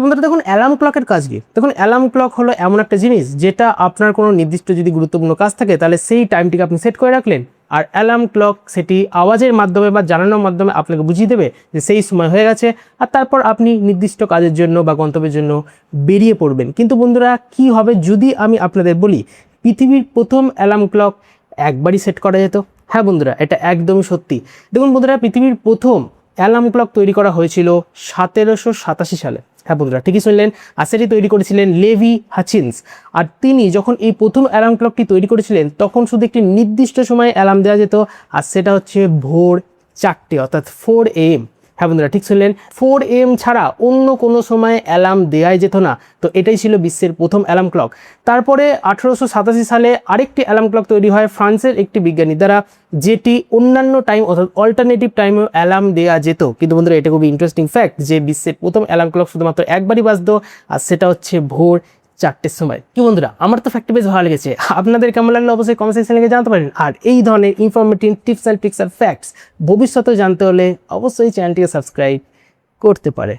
বন্ধুরা দেখুন অ্যালার্ম ক্লকের কাজ কি? দেখুন অ্যালার্ম ক্লক হলো এমন একটা জিনিস যেটা আপনার কোনো নির্দিষ্ট যদি গুরুত্বপূর্ণ কাজ থাকে তাহলে সেই টাইমটিকে আপনি সেট করে রাখলেন, আর অ্যালার্ম ক্লক সেটি আওয়াজের মাধ্যমে বা জানানোর মাধ্যমে আপনাকে বুঝিয়ে দেবে যে সেই সময় হয়ে গেছে, আর তারপর আপনি নির্দিষ্ট কাজের জন্য বা গন্তব্যের জন্য বেরিয়ে পড়বেন। কিন্তু বন্ধুরা কি হবে যদি আমি আপনাদের বলি পৃথিবীর প্রথম অ্যালার্ম ক্লক একবারই সেট করা যেত? হ্যাঁ বন্ধুরা, এটা একদমই সত্যি। দেখুন বন্ধুরা, পৃথিবীর প্রথম অ্যালার্ম ক্লক তৈরি করা হয়েছিল 1787 সালে। হ্যাঁ বন্ধুরা, ঠিকই শুনলেন। আর সেটি তৈরি করেছিলেন লেভি হাচিন্স। আর তিনি যখন এই প্রথম অ্যালার্ম ক্লকটি তৈরি করেছিলেন তখন শুধু একটি নির্দিষ্ট সময়ে অ্যালার্ম দেওয়া যেত, আর সেটা হচ্ছে ভোর 4টে অর্থাৎ 4 AM। হ্যাঁ বন্ধুরা, ঠিক শুনলেন, 4 AM ছাড়া অন্য কোনো সময় অ্যালার্ম দেওয়াই যেত না। তো এটাই ছিল বিশ্বের প্রথম অ্যালার্ম ক্লক। তারপরে 1887 সালে আরেকটি অ্যালার্ম ক্লক তৈরি হয় ফ্রান্সের একটি বিজ্ঞানী দ্বারা, যেটি অন্যান্য টাইম অর্থাৎ অল্টারনেটিভ টাইমেও অ্যালার্ম দেওয়া যেত। কিন্তু বন্ধুরা, এটা খুবই ইন্টারেস্টিং ফ্যাক্ট যে বিশ্বের প্রথম অ্যালার্ম ক্লক শুধুমাত্র একবারই বাজতো, আর সেটা হচ্ছে ভোর 4টের সময়। কি বন্ধুরা, আমার তো ফ্যাক্টটি বেশ ভালো লেগেছে, আপনাদের কেমন লাগলো অবশ্যই কমেন্ট সেকশনে লিখে জানাতে পারেন। আর এই ধরনের ইনফরমেটিভ টিপস অ্যান্ড ট্রিক্স আর ফ্যাক্টস ভবিষ্যতে জানতে হলে অবশ্যই চ্যানেলটিকে সাবস্ক্রাইব করতে পারে।